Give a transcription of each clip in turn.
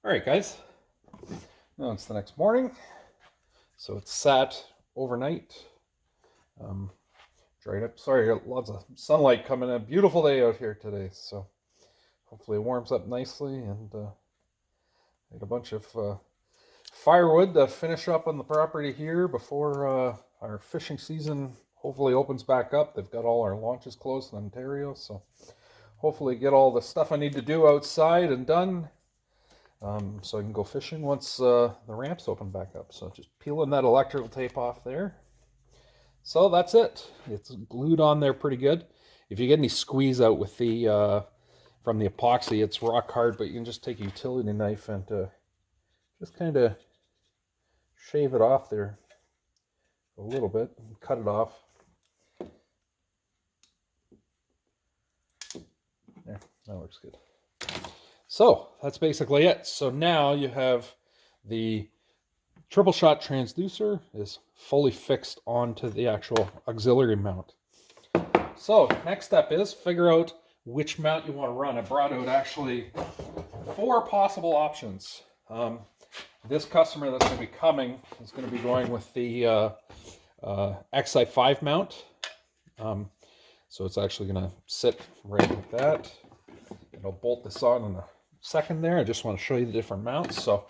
All right, guys. Now it's the next morning, so it's sat overnight. Dried up. Sorry, got lots of sunlight coming in. Beautiful day out here today, so hopefully it warms up nicely. And I got a bunch of firewood to finish up on the property here before our fishing season hopefully opens back up. They've got all our launches closed in Ontario, so hopefully get all the stuff I need to do outside and done. So I can go fishing once the ramps open back up. So just peeling that electrical tape off there. So that's it. It's glued on there pretty good. If you get any squeeze out with the from the epoxy, it's rock hard, but you can just take a utility knife and just kind of shave it off there a little bit and cut it off. There, that works good. So that's basically it. So now you have the Tripleshot transducer is fully fixed onto the actual auxiliary mount. So next step is figure out which mount you want to run. I brought out actually 4 possible options. This customer that's going to be coming is going to be going with the XI5 mount. So it's actually going to sit right like that. And I'll bolt this on in a second there. I just want to show you the different mounts. So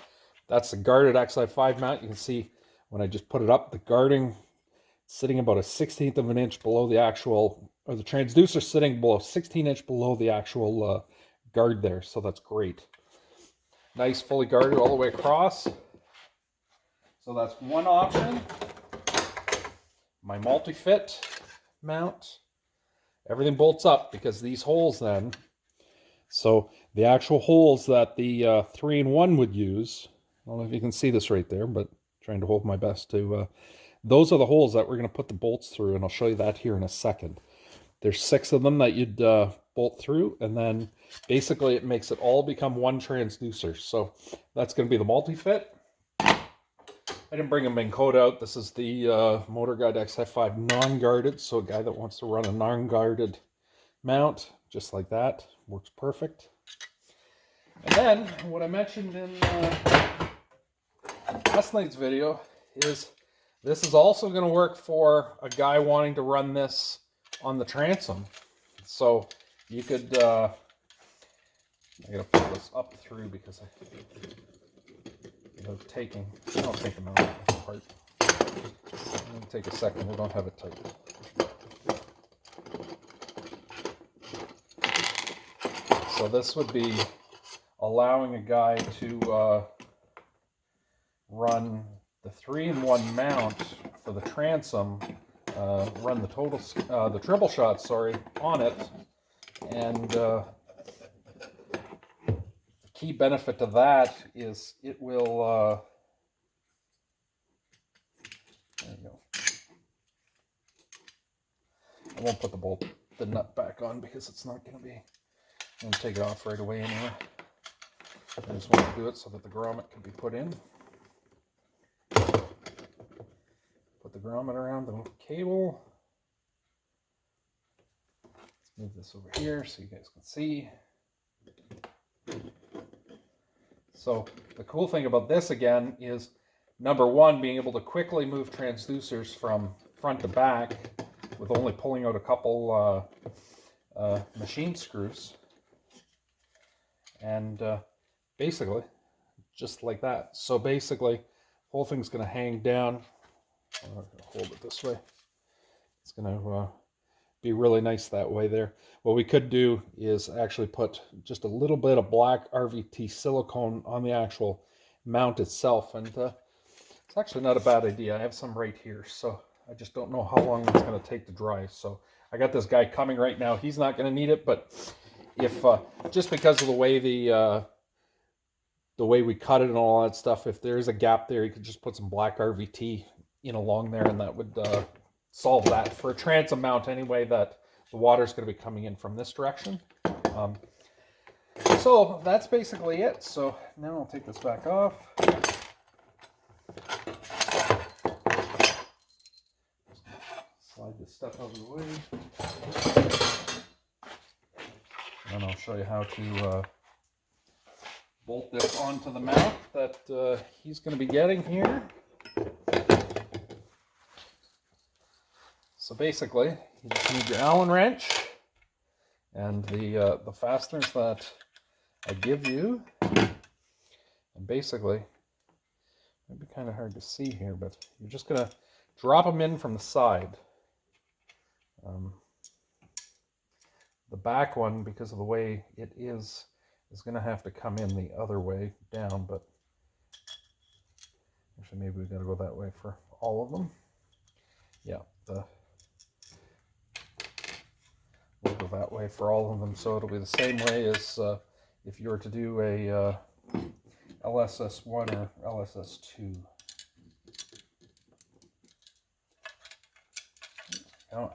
that's the guarded XI5 mount. You can see when I just put it up, the guarding sitting about a 1/16 of an inch below the actual, or the transducer sitting below 16 inch below the actual guard there. So that's great. Nice, fully guarded all the way across. So that's one option. My multi-fit mount. Everything bolts up because these holes then, so the actual holes that the 3-in-1 would use, I don't know if you can see this right there, but trying to hold my best to, those are the holes that we're going to put the bolts through, and I'll show you that here in a second. There's 6 of them that you'd bolt through, and then basically it makes it all become one transducer. So that's going to be the multi-fit. I didn't bring a Minn Kota out. This is the Motor Guide XI5 non-guarded, so a guy that wants to run a non-guarded mount, just like that, works perfect. And then, what I mentioned in last night's video is this is also going to work for a guy wanting to run this on the transom. So you could, I gotta pull this up through because I'll take them out apart. It'll take a second, we don't have it tight. So this would be allowing a guy to run the 3-in-1 mount for the transom, run the the triple shot, sorry, on it, and the key benefit to that is it will. There you go. I won't put the nut back on because it's not going to be. I'm going to take it off right away anyway. I just want to do it so that the grommet can be put in. Put the grommet around the cable. Let's move this over here so you guys can see. So the cool thing about this again is, number one, being able to quickly move transducers from front to back with only pulling out a couple machine screws. And basically, just like that. So basically, the whole thing's going to hang down. I'm going to hold it this way. It's going to be really nice that way there. What we could do is actually put just a little bit of black RVT silicone on the actual mount itself. And it's actually not a bad idea. I have some right here. So I just don't know how long it's going to take to dry. So I got this guy coming right now. He's not going to need it, but if just because of the way the way we cut it and all that stuff, if there's a gap there, you could just put some black RVT in along there, and that would solve that for a transom mount anyway. That the water's going to be coming in from this direction. So that's basically it. So now I'll take this back off. Slide this stuff out of the way. And I'll show you how to bolt this onto the mount that he's going to be getting here. So basically, you just need your Allen wrench and the fasteners that I give you. And basically, it'd be kind of hard to see here, but you're just going to drop them in from the side. The back one, because of the way it is going to have to come in the other way down, but actually maybe we got to go that way for all of them. Yeah, we'll go that way for all of them, so it'll be the same way as if you were to do a LSS1 or LSS2. Oh.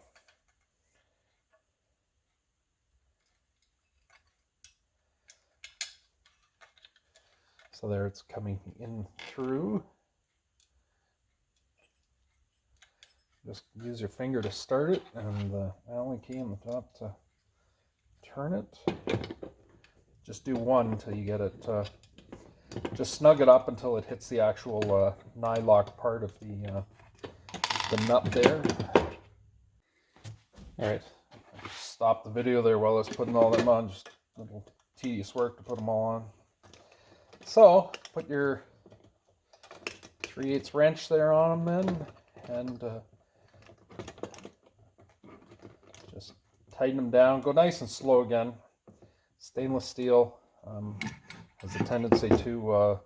So there it's coming in through. Just use your finger to start it and the Allen key on the top to turn it. Just do one until you get it, just snug it up until it hits the actual nylock part of the nut there. Alright, stop the video there while I was putting all them on, just a little tedious work to put them all on. So, put your 3/8 wrench there on them then, and just tighten them down. Go nice and slow again. Stainless steel has a tendency to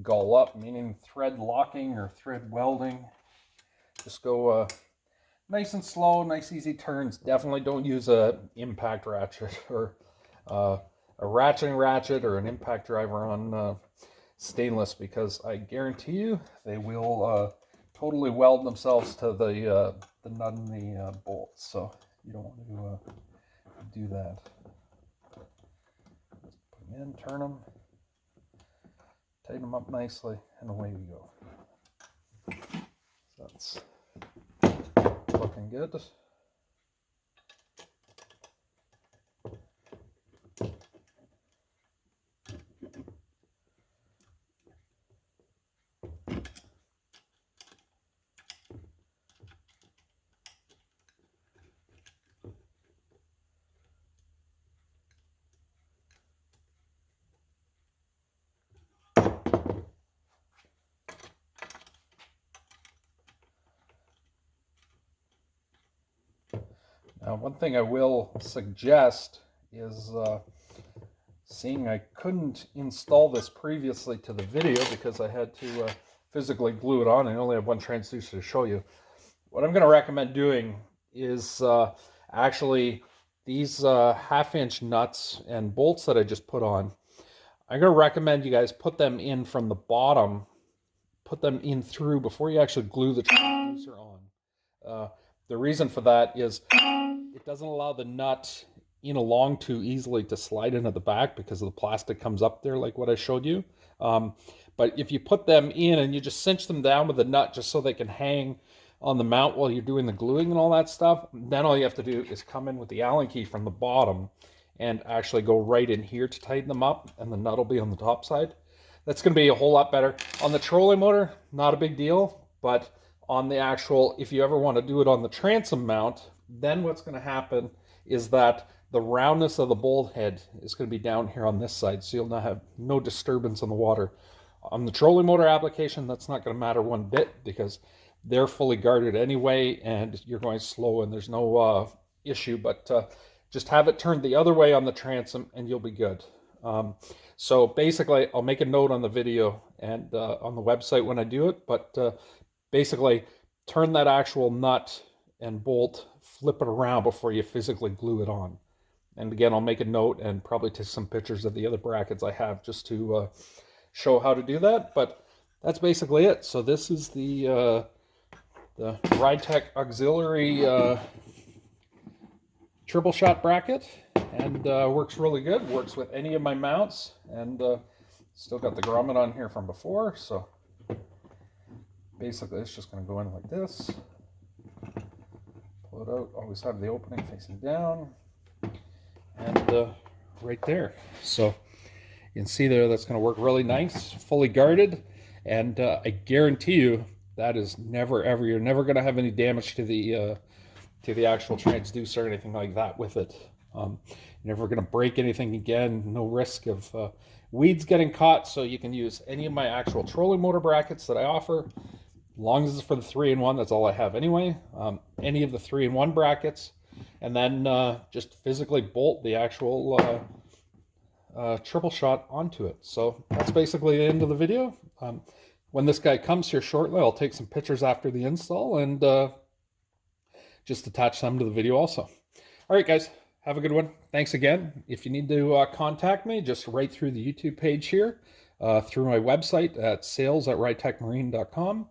gull up, meaning thread locking or thread welding. Just go nice and slow, nice easy turns. Definitely don't use a impact ratchet or a ratcheting ratchet or an impact driver on stainless, because I guarantee you they will totally weld themselves to the nut and the bolts. So you don't want to do that. Just put them in, turn them, tighten them up nicely, and away we go. So that's looking good. Now, one thing I will suggest is, seeing I couldn't install this previously to the video because I had to physically glue it on. I only have one transducer to show you. What I'm going to recommend doing is actually these 1/2-inch nuts and bolts that I just put on. I'm going to recommend you guys put them in from the bottom, put them in through before you actually glue the transducer on. The reason for that is it doesn't allow the nut in along too easily to slide into the back because the plastic comes up there like what I showed you. But if you put them in and you just cinch them down with a nut just so they can hang on the mount while you're doing the gluing and all that stuff, then all you have to do is come in with the Allen key from the bottom and actually go right in here to tighten them up, and the nut will be on the top side. That's going to be a whole lot better. On the trolling motor, not a big deal, but on the actual, if you ever want to do it on the transom mount, then what's going to happen is that the roundness of the bolt head is going to be down here on this side, so you'll not have no disturbance in the water. On the trolling motor application, that's not going to matter one bit because they're fully guarded anyway, and you're going slow and there's no issue, but just have it turned the other way on the transom and you'll be good. So basically, I'll make a note on the video and on the website when I do it, but basically turn that actual nut and bolt, flip it around before you physically glue it on. And again, I'll make a note and probably take some pictures of the other brackets I have just to show how to do that. But that's basically it. So this is the RyTek Auxiliary Tripleshot bracket, and works really good. Works with any of my mounts, and still got the grommet on here from before. So basically, it's just going to go in like this. Pull it out. Always have the opening facing down. And right there. So You can see there that's going to work really nice, fully guarded, and I guarantee you that is never ever, you're never going to have any damage to the actual transducer or anything like that with it. You're never going to break anything again. No risk of weeds getting caught. So you can use any of my actual trolling motor brackets that I offer. As long as it's for the 3-in-1, that's all I have anyway. Any of the 3-in-1 brackets, and then just physically bolt the actual triple shot onto it. So that's basically the end of the video. When this guy comes here shortly, I'll take some pictures after the install and just attach them to the video also. All right, guys, have a good one. Thanks again. If you need to contact me, just right through the YouTube page here, through my website at sales@rytekmarine.com,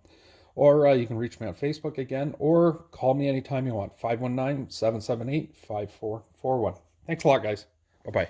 or you can reach me on Facebook again, or call me anytime you want, 519-778-5441. Thanks a lot, guys. Bye-bye.